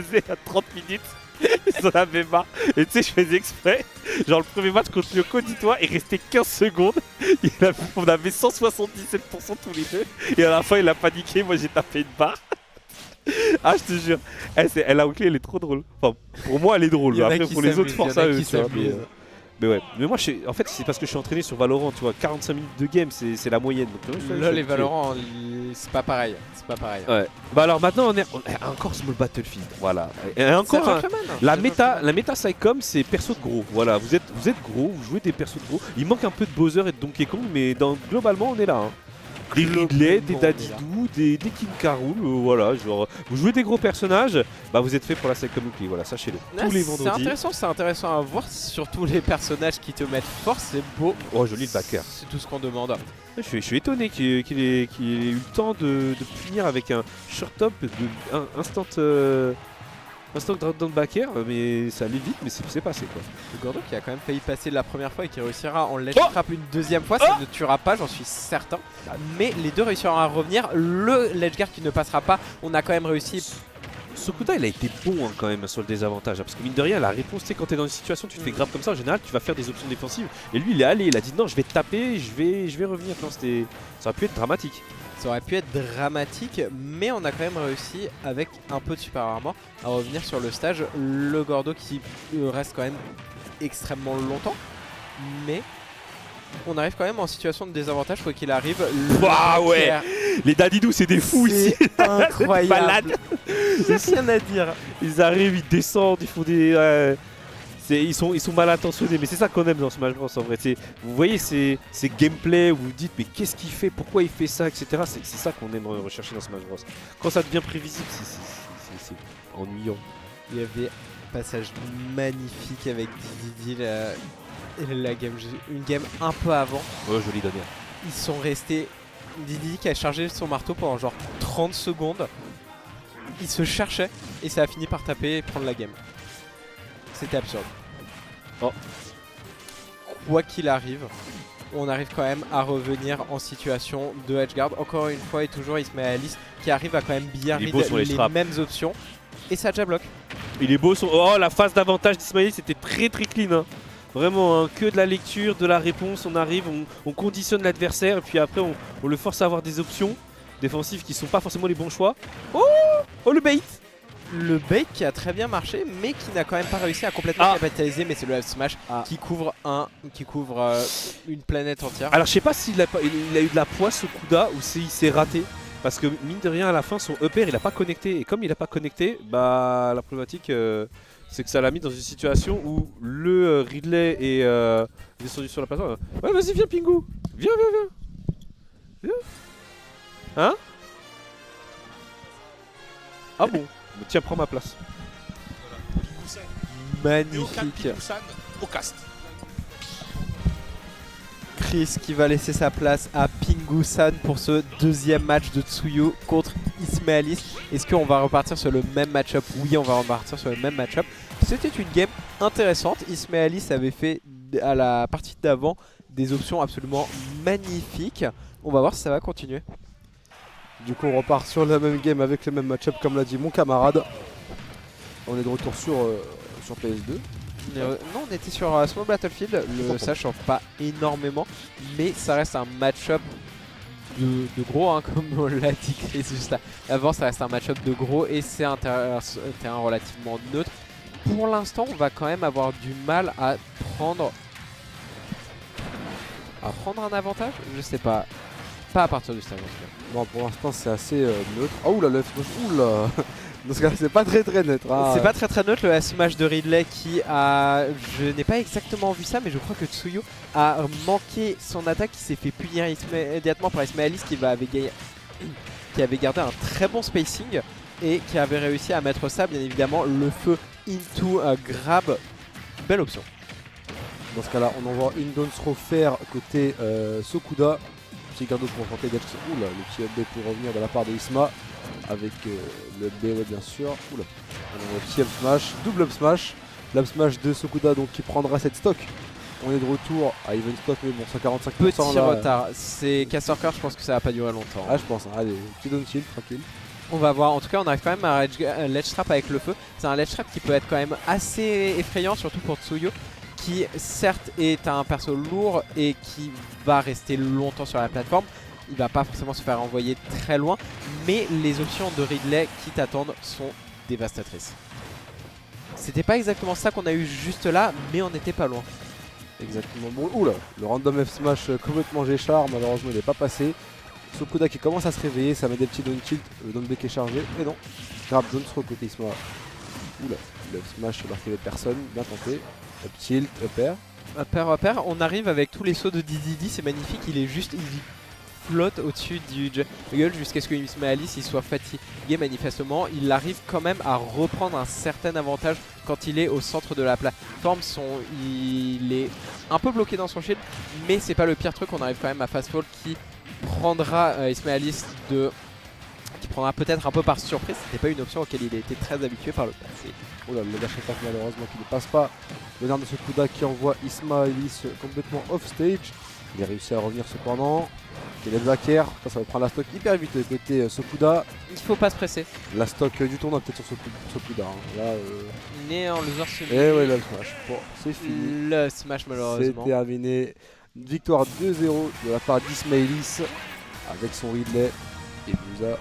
faisait à 30 minutes. Ils en avaient marre. Et tu sais, je faisais exprès. Genre, le premier match contre Lyoko, dis-toi, il restait 15 secondes. On avait 177% tous les deux. Et à la fin, il a paniqué. Moi, j'ai tapé une barre. Ah, je te jure. Elle a elle est trop drôle. Enfin, pour moi, elle est drôle. Mais après, pour les autres, force à eux. Mais ouais, mais moi en fait c'est parce que je suis entraîné sur Valorant, tu vois, 45 minutes de game c'est la moyenne. Donc, là les Valorant c'est pas pareil, c'est pas pareil. Ouais. Bah alors maintenant on est encore Small Battlefield, voilà. Et encore la méta Psycom c'est perso de gros, voilà, vous êtes gros, vous jouez des persos de gros. Il manque un peu de Bowser et de Donkey Kong mais globalement on est là. Hein. Des Ridley, des Dadidou, des King K. Rool, voilà, genre vous jouez des gros personnages, bah vous êtes fait pour la Psycom Weekly, voilà, sachez-le. Tous les vendredis. C'est intéressant à voir, surtout les personnages qui te mettent fort, c'est beau. Oh joli le backer. C'est tout ce qu'on demande. Je suis étonné qu'il ait eu le temps de punir avec un short top de instant backer, mais ça allait vite, mais c'est passé quoi. Le Gordo qui a quand même failli passer la première fois et qui réussira en ledge trap une deuxième fois, ça ne tuera pas, j'en suis certain. Mais les deux réussiront à revenir. Le ledge guard qui ne passera pas, on a quand même réussi. Sokuda il a été bon quand même sur le désavantage parce que mine de rien la réponse c'est quand t'es dans une situation tu te fais grave comme ça en général tu vas faire des options défensives et lui il est allé, il a dit non je vais te taper, je vais revenir. Non, ça aurait pu être dramatique. Ça aurait pu être dramatique mais on a quand même réussi avec un peu de super armor à revenir sur le stage. Le Gordo qui reste quand même extrêmement longtemps mais on arrive quand même en situation de désavantage quoi qu'il arrive. Waouh ouais. Les Dadidou c'est des fous ici. Incroyable. C'est rien à dire. Ils arrivent, ils descendent, ils font des... ils sont mal intentionnés, mais c'est ça qu'on aime dans Smash Bros en vrai. Vous voyez ces gameplay où vous vous dites mais qu'est-ce qu'il fait, pourquoi il fait ça, etc. C'est ça qu'on aime rechercher dans Smash Bros. Quand ça devient prévisible, c'est ennuyant. Il y avait un passage magnifique avec Didi la game, une game un peu avant. Oh joli dernière. Ils sont restés... Didi qui a chargé son marteau pendant genre 30 secondes. Il se cherchait et ça a fini par taper et prendre la game. C'était absurde. Oh. Quoi qu'il arrive, on arrive quand même à revenir en situation de edgeguard. Encore une fois et toujours Ismaëlis qui arrive à quand même bien read les mêmes options. Et ça déjà bloque. Il est beau son... Oh la phase d'avantage d'Ismaëlis c'était très clean hein. Vraiment hein, que de la lecture, de la réponse, on arrive, on conditionne l'adversaire et puis après on le force à avoir des options défensives qui sont pas forcément les bons choix. Oh le bait. Le bait qui a très bien marché mais qui n'a quand même pas réussi à complètement capitaliser, mais c'est le F smash qui couvre une planète entière. Alors je sais pas s'il a eu de la poisse au Kuda ou s'il s'est raté. Parce que mine de rien à la fin son upper il a pas connecté et comme il a pas connecté, bah la problématique c'est que ça l'a mis dans une situation où le Ridley est descendu sur la plateforme. Ouais vas-y viens Pingu. Viens. Hein? Ah bon? Tiens prends ma place. Magnifique. Au cast. Chris qui va laisser sa place à Pingu-san pour ce deuxième match de Tsuyu contre Ismaëlis. Est-ce qu'on va repartir sur le même match-up? Oui, on va repartir sur le même match-up. C'était une game intéressante. Ismaëlis avait fait à la partie d'avant des options absolument magnifiques. On va voir si ça va continuer. Du coup on repart sur la même game avec le même match-up comme l'a dit mon camarade. On est de retour sur PS2. Non, on était sur Small Battlefield, ça chauffe pas énormément, mais ça reste un match-up de gros, hein, comme on l'a dit juste avant, ça reste un match-up de gros et c'est un terrain relativement neutre. Pour l'instant, on va quand même avoir du mal à prendre un avantage, je sais pas. Pas à partir du stage. Bon, pour l'instant, c'est assez neutre. Oh là, oula. Dans ce cas, c'est pas très neutre. Hein. C'est pas très neutre le smash de Ridley qui a... Je n'ai pas exactement vu ça, mais je crois que Tsuyu a manqué son attaque, qui s'est fait punir immédiatement par Ismaëlis qui avait gardé un très bon spacing et qui avait réussi à mettre ça, bien évidemment, le feu into grab. Belle option. Dans ce cas-là, on envoie une Don't Throw faire côté Sokuda. Petit garde pour tenter d'être... Oula, le petit up pour revenir de la part de Isma. Avec le B bien sûr. Oula. On a un petit up smash, double up smash. L'up smash de Sokuda donc qui prendra cette stock. On est de retour à even stock mais bon 145%. Petit retard. C'est Caster Curse, je pense que ça va pas durer longtemps. Ah je pense, hein. Allez, petit down chill, tranquille. On va voir, en tout cas on arrive quand même à un ledge trap avec le feu. C'est un ledge trap qui peut être quand même assez effrayant, surtout pour Tsuyu, qui certes est un perso lourd et qui va rester longtemps sur la plateforme. Il va pas forcément se faire envoyer très loin, mais les options de Ridley qui t'attendent sont dévastatrices. C'était pas exactement ça qu'on a eu juste là, mais on n'était pas loin. Exactement. Bon, oula, le random F smash complètement Géchard, malheureusement il n'est pas passé. Sokuda qui commence à se réveiller, ça met des petits down tilt, le down B qui est chargé, et non. Grab Jones côté Isma. Oula, le F smash alors qu'il n'y avait personne, bien tenté. Up tilt, up air. Upper, on arrive avec tous les sauts de DDD, c'est magnifique, il est juste, il flotte au-dessus du jungle jusqu'à ce que Ismaelis il soit fatigué manifestement. Il arrive quand même à reprendre un certain avantage quand il est au centre de la plateforme. Il est un peu bloqué dans son shield, mais c'est pas le pire truc, on arrive quand même à fast fall qui prendra Ismaelis qui prendra peut-être un peu par surprise. C'était pas une option auquel il a été très habitué par le passé. Oula, le dash attack malheureusement qui ne passe pas. Le dernier de Sokuda qui envoie Ismaelis complètement off stage. Il a réussi à revenir cependant. Il est le backer, ça va prendre la stock hyper vite de côté Sokuda. Il faut pas se presser. La stock du tournoi peut-être sur Sokuda. Hein. Là, Il est en loser semi. et ouais, là le smash. Bon, c'est fini. Le smash malheureusement. C'est terminé. Une victoire 2-0 de la part d'Ismaelis avec son Ridley et Bouza.